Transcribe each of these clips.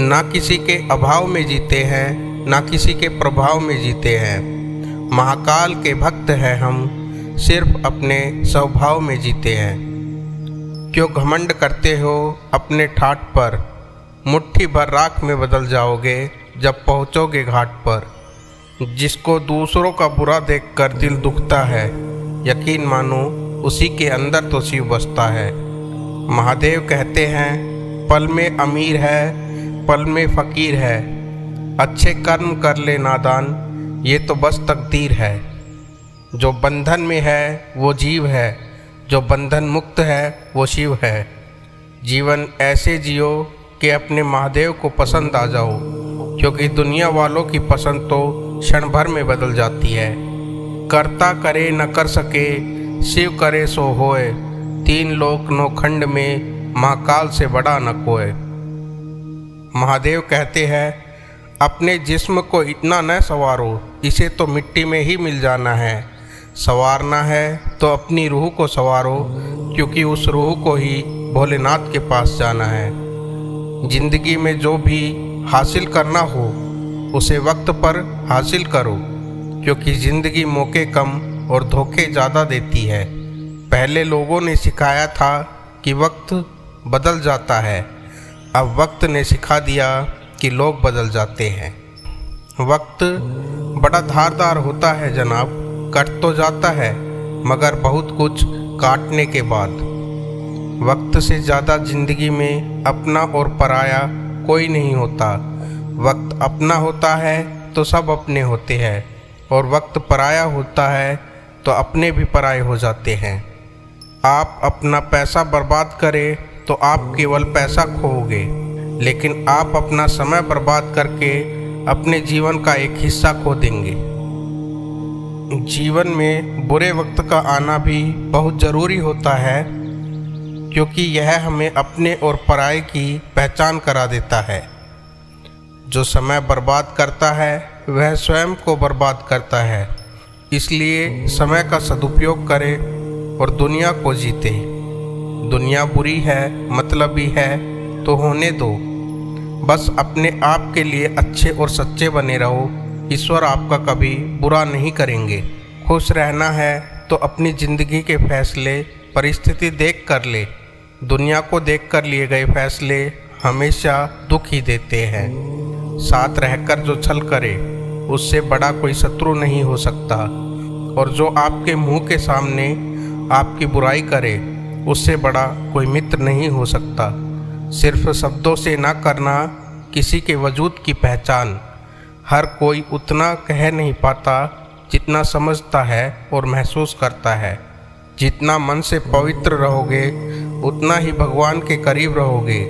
ना किसी के अभाव में जीते हैं, ना किसी के प्रभाव में जीते हैं। महाकाल के भक्त हैं हम, सिर्फ अपने स्वभाव में जीते हैं। क्यों घमंड करते हो अपने ठाठ पर, मुट्ठी भर राख में बदल जाओगे जब पहुँचोगे घाट पर। जिसको दूसरों का बुरा देखकर दिल दुखता है, यकीन मानो उसी के अंदर तो शिव बसता है। महादेव कहते हैं पल में अमीर है, पल में फ़कीर है। अच्छे कर्म कर ले नादान, ये तो बस तकदीर है। जो बंधन में है वो जीव है, जो बंधन मुक्त है वो शिव है। जीवन ऐसे जियो कि अपने महादेव को पसंद आ जाओ, क्योंकि दुनिया वालों की पसंद तो क्षण भर में बदल जाती है। करता करे न कर सके, शिव करे सो होए। तीन लोक नौ खंड में महाकाल से बड़ा न कोय। महादेव कहते हैं अपने जिस्म को इतना न संवारो, इसे तो मिट्टी में ही मिल जाना है। संवारना है तो अपनी रूह को संवारो, क्योंकि उस रूह को ही भोलेनाथ के पास जाना है। जिंदगी में जो भी हासिल करना हो उसे वक्त पर हासिल करो, क्योंकि ज़िंदगी मौके कम और धोखे ज़्यादा देती है। पहले लोगों ने सिखाया था कि वक्त बदल जाता है, अब वक्त ने सिखा दिया कि लोग बदल जाते हैं। वक्त बड़ा धारदार होता है जनाब, कट तो जाता है मगर बहुत कुछ काटने के बाद। वक्त से ज़्यादा ज़िंदगी में अपना और पराया कोई नहीं होता। वक्त अपना होता है तो सब अपने होते हैं, और वक्त पराया होता है तो अपने भी पराए हो जाते हैं। आप अपना पैसा बर्बाद करें तो आप केवल पैसा खोओगे, लेकिन आप अपना समय बर्बाद करके अपने जीवन का एक हिस्सा खो देंगे। जीवन में बुरे वक्त का आना भी बहुत ज़रूरी होता है, क्योंकि यह हमें अपने और पराये की पहचान करा देता है। जो समय बर्बाद करता है वह स्वयं को बर्बाद करता है। इसलिए समय का सदुपयोग करें और दुनिया को जीते। दुनिया बुरी है, मतलबी है तो होने दो। बस अपने आप के लिए अच्छे और सच्चे बने रहो। ईश्वर आपका कभी बुरा नहीं करेंगे। खुश रहना है तो अपनी ज़िंदगी के फैसले परिस्थिति देख कर ले। दुनिया को देख कर लिए गए फैसले हमेशा दुख ही देते हैं। साथ रहकर जो छल करे उससे बड़ा कोई शत्रु नहीं हो सकता, और जो आपके मुंह के सामने आपकी बुराई करे उससे बड़ा कोई मित्र नहीं हो सकता। सिर्फ शब्दों से ना करना किसी के वजूद की पहचान। हर कोई उतना कह नहीं पाता जितना समझता है और महसूस करता है। जितना मन से पवित्र रहोगे उतना ही भगवान के करीब रहोगे,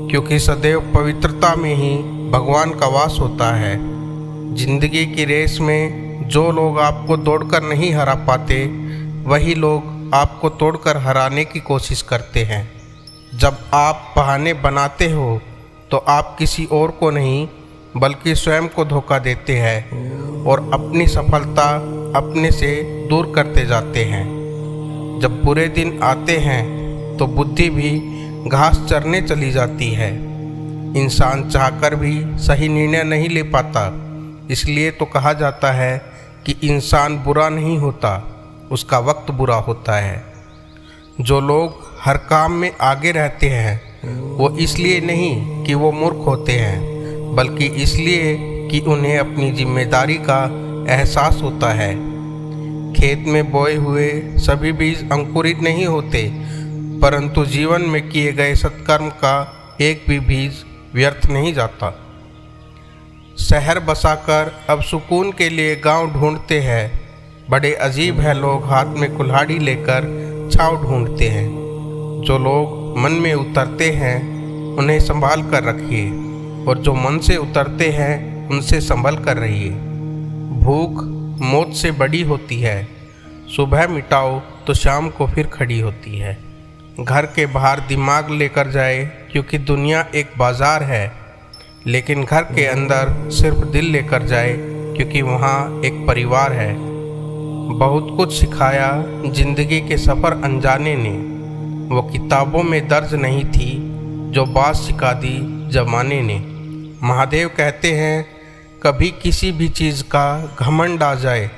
क्योंकि सदैव पवित्रता में ही भगवान का वास होता है। जिंदगी की रेस में जो लोग आपको दौड़कर नहीं हरा पाते, वही लोग आपको तोड़कर हराने की कोशिश करते हैं। जब आप बहाने बनाते हो तो आप किसी और को नहीं बल्कि स्वयं को धोखा देते हैं और अपनी सफलता अपने से दूर करते जाते हैं। जब बुरे दिन आते हैं तो बुद्धि भी घास चरने चली जाती है। इंसान चाहकर भी सही निर्णय नहीं ले पाता। इसलिए तो कहा जाता है कि इंसान बुरा नहीं होता, उसका वक्त बुरा होता है। जो लोग हर काम में आगे रहते हैं वो इसलिए नहीं कि वो मूर्ख होते हैं, बल्कि इसलिए कि उन्हें अपनी जिम्मेदारी का एहसास होता है। खेत में बोए हुए सभी बीज अंकुरित नहीं होते, परंतु जीवन में किए गए सत्कर्म का एक भी बीज व्यर्थ नहीं जाता। शहर बसाकर अब सुकून के लिए गांव ढूंढते हैं। बड़े अजीब है लोग हाथ में कुल्हाड़ी लेकर छाव ढूंढते हैं। जो लोग मन में उतरते हैं उन्हें संभाल कर रखिए, और जो मन से उतरते हैं उनसे संभल कर रहिए। भूख मौत से बड़ी होती है, सुबह मिटाओ तो शाम को फिर खड़ी होती है। घर के बाहर दिमाग लेकर जाए, क्योंकि दुनिया एक बाजार है, लेकिन घर के अंदर सिर्फ दिल लेकर जाए, क्योंकि वहाँ एक परिवार है। बहुत कुछ सिखाया जिंदगी के सफ़र अनजाने ने, वो किताबों में दर्ज नहीं थी जो बात सिखा दी ज़माने ने। महादेव कहते हैं, कभी किसी भी चीज़ का घमंड आ जाए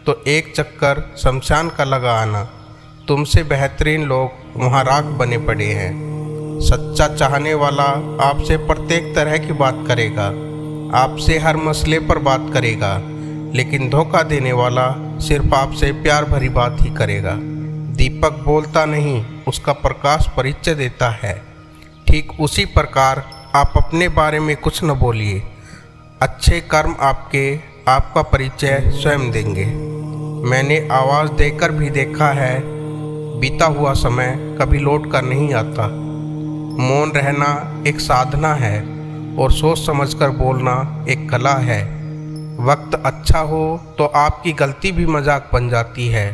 तो एक चक्कर शमशान का लगा आना। तुमसे बेहतरीन लोग वहाँ राख बने पड़े हैं। सच्चा चाहने वाला आपसे प्रत्येक तरह की बात करेगा, आपसे हर मसले पर बात करेगा, लेकिन धोखा देने वाला सिर्फ आपसे प्यार भरी बात ही करेगा। दीपक बोलता नहीं, उसका प्रकाश परिचय देता है। ठीक उसी प्रकार आप अपने बारे में कुछ न बोलिए। अच्छे कर्म आपका परिचय स्वयं देंगे। मैंने आवाज़ देकर भी देखा है, बीता हुआ समय कभी लौट कर नहीं आता। मौन रहना एक साधना है और सोच समझकर बोलना एक कला है। वक्त अच्छा हो तो आपकी गलती भी मजाक बन जाती है,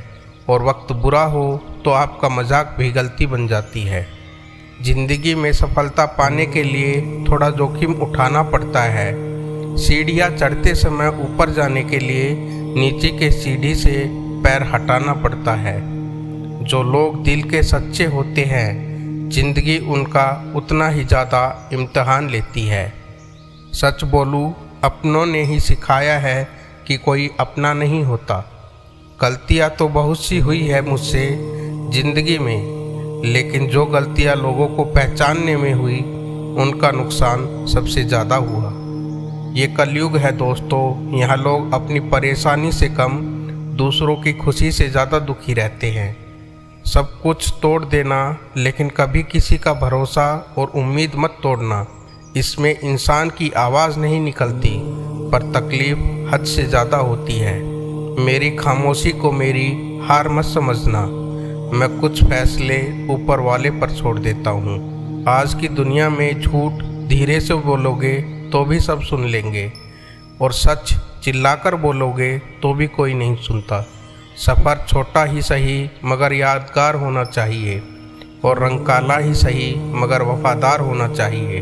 और वक्त बुरा हो तो आपका मजाक भी गलती बन जाती है। जिंदगी में सफलता पाने के लिए थोड़ा जोखिम उठाना पड़ता है। सीढ़ियाँ चढ़ते समय ऊपर जाने के लिए नीचे के सीढ़ी से पैर हटाना पड़ता है। जो लोग दिल के सच्चे होते हैं, जिंदगी उनका उतना ही ज़्यादा इम्तिहान लेती है। सच बोलूं, अपनों ने ही सिखाया है कि कोई अपना नहीं होता। गलतियां तो बहुत सी हुई है मुझसे ज़िंदगी में, लेकिन जो गलतियां लोगों को पहचानने में हुई, उनका नुकसान सबसे ज़्यादा हुआ। ये कलयुग है दोस्तों, यहाँ लोग अपनी परेशानी से कम दूसरों की खुशी से ज़्यादा दुखी रहते हैं। सब कुछ तोड़ देना, लेकिन कभी किसी का भरोसा और उम्मीद मत तोड़ना। इसमें इंसान की आवाज़ नहीं निकलती, पर तकलीफ़ हद से ज़्यादा होती है। मेरी खामोशी को मेरी हार मत समझना। मैं कुछ फैसले ऊपर वाले पर छोड़ देता हूँ। आज की दुनिया में झूठ धीरे से बोलोगे तो भी सब सुन लेंगे, और सच चिल्लाकर बोलोगे तो भी कोई नहीं सुनता। सफ़र छोटा ही सही मगर यादगार होना चाहिए, और रंग काला ही सही मगर वफादार होना चाहिए।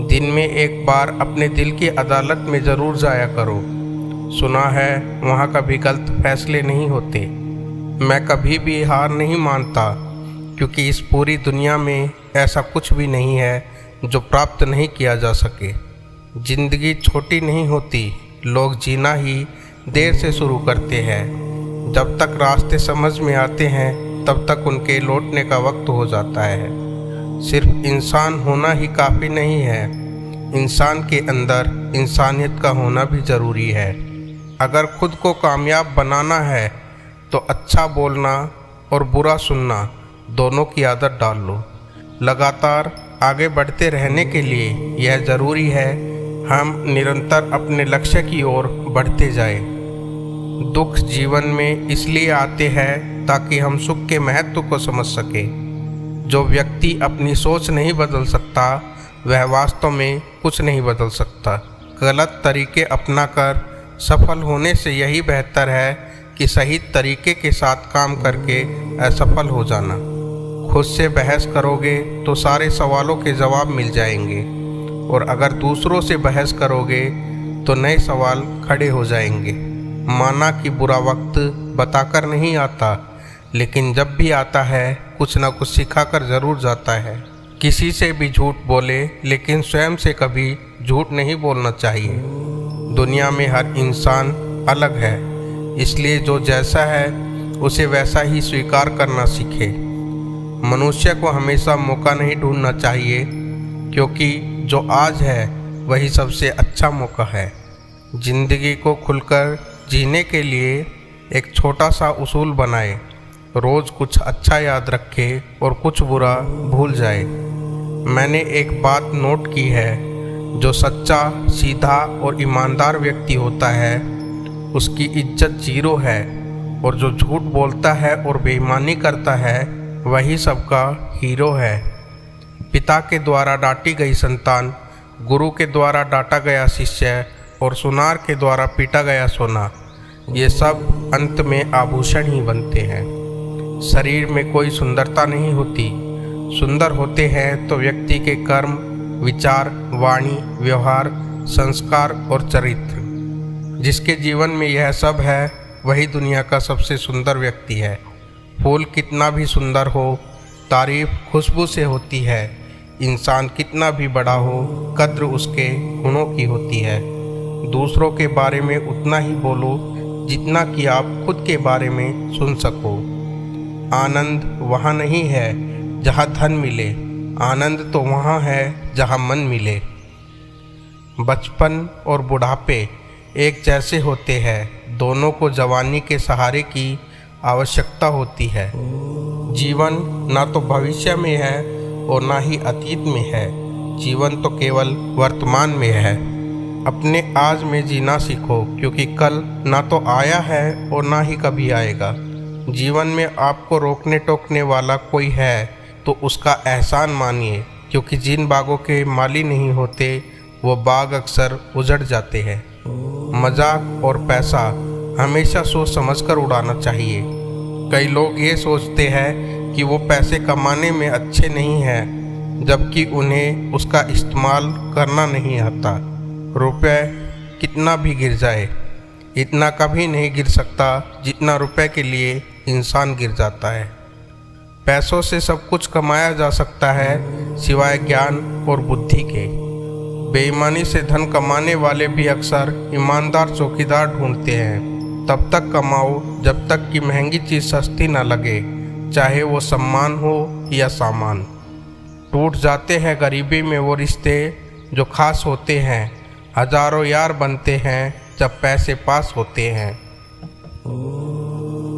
दिन में एक बार अपने दिल की अदालत में ज़रूर जाया करो। सुना है वहाँ कभी गलत फैसले नहीं होते। मैं कभी भी हार नहीं मानता, क्योंकि इस पूरी दुनिया में ऐसा कुछ भी नहीं है जो प्राप्त नहीं किया जा सके। जिंदगी छोटी नहीं होती, लोग जीना ही देर से शुरू करते हैं। जब तक रास्ते समझ में आते हैं, तब तक उनके लौटने का वक्त हो जाता है। सिर्फ इंसान होना ही काफ़ी नहीं है, इंसान के अंदर इंसानियत का होना भी ज़रूरी है। अगर खुद को कामयाब बनाना है तो अच्छा बोलना और बुरा सुनना दोनों की आदत डाल लो। लगातार आगे बढ़ते रहने के लिए यह ज़रूरी है हम निरंतर अपने लक्ष्य की ओर बढ़ते जाएं। दुख जीवन में इसलिए आते हैं ताकि हम सुख के महत्व को समझ सकें। जो व्यक्ति अपनी सोच नहीं बदल सकता, वह वास्तव में कुछ नहीं बदल सकता। गलत तरीके अपनाकर सफल होने से यही बेहतर है कि सही तरीके के साथ काम करके असफल हो जाना। खुद से बहस करोगे तो सारे सवालों के जवाब मिल जाएंगे, और अगर दूसरों से बहस करोगे तो नए सवाल खड़े हो जाएंगे। माना कि बुरा वक्त बताकर नहीं आता, लेकिन जब भी आता है कुछ ना कुछ सिखाकर ज़रूर जाता है। किसी से भी झूठ बोले, लेकिन स्वयं से कभी झूठ नहीं बोलना चाहिए। दुनिया में हर इंसान अलग है, इसलिए जो जैसा है उसे वैसा ही स्वीकार करना सीखे। मनुष्य को हमेशा मौका नहीं ढूंढना चाहिए, क्योंकि जो आज है वही सबसे अच्छा मौका है। जिंदगी को खुलकर जीने के लिए एक छोटा सा उसूल बनाए, रोज़ कुछ अच्छा याद रखे और कुछ बुरा भूल जाए। मैंने एक बात नोट की है, जो सच्चा, सीधा और ईमानदार व्यक्ति होता है उसकी इज्जत जीरो है, और जो झूठ बोलता है और बेईमानी करता है वही सबका हीरो है। पिता के द्वारा डांटी गई संतान, गुरु के द्वारा डांटा गया शिष्य, और सुनार के द्वारा पीटा गया सोना, ये सब अंत में आभूषण ही बनते हैं। शरीर में कोई सुंदरता नहीं होती, सुंदर होते हैं तो व्यक्ति के कर्म, विचार, वाणी, व्यवहार, संस्कार और चरित्र। जिसके जीवन में यह सब है वही दुनिया का सबसे सुंदर व्यक्ति है। फूल कितना भी सुंदर हो, तारीफ खुशबू से होती है, इंसान कितना भी बड़ा हो, कद्र उसके गुणों की होती है। दूसरों के बारे में उतना ही बोलो जितना कि आप खुद के बारे में सुन सको। आनंद वहाँ नहीं है जहाँ धन मिले, आनंद तो वहाँ है जहाँ मन मिले। बचपन और बुढ़ापे एक जैसे होते हैं, दोनों को जवानी के सहारे की आवश्यकता होती है। जीवन ना तो भविष्य में है और ना ही अतीत में है, जीवन तो केवल वर्तमान में है। अपने आज में जीना सीखो, क्योंकि कल ना तो आया है और ना ही कभी आएगा। जीवन में आपको रोकने टोकने वाला कोई है तो उसका एहसान मानिए, क्योंकि जिन बागों के माली नहीं होते वो बाग अक्सर उजड़ जाते हैं। मजाक और पैसा हमेशा सोच समझकर उड़ाना चाहिए। कई लोग ये सोचते हैं कि वो पैसे कमाने में अच्छे नहीं हैं, जबकि उन्हें उसका इस्तेमाल करना नहीं आता। रुपए कितना भी गिर जाए, इतना कभी नहीं गिर सकता जितना रुपए के लिए इंसान गिर जाता है। पैसों से सब कुछ कमाया जा सकता है सिवाय ज्ञान और बुद्धि के। बेईमानी से धन कमाने वाले भी अक्सर ईमानदार चौकीदार ढूंढते हैं। तब तक कमाओ जब तक कि महंगी चीज़ सस्ती न लगे, चाहे वो सम्मान हो या सामान। टूट जाते हैं गरीबी में वो रिश्ते जो खास होते हैं, हजारों यार बनते हैं जब पैसे पास होते हैं।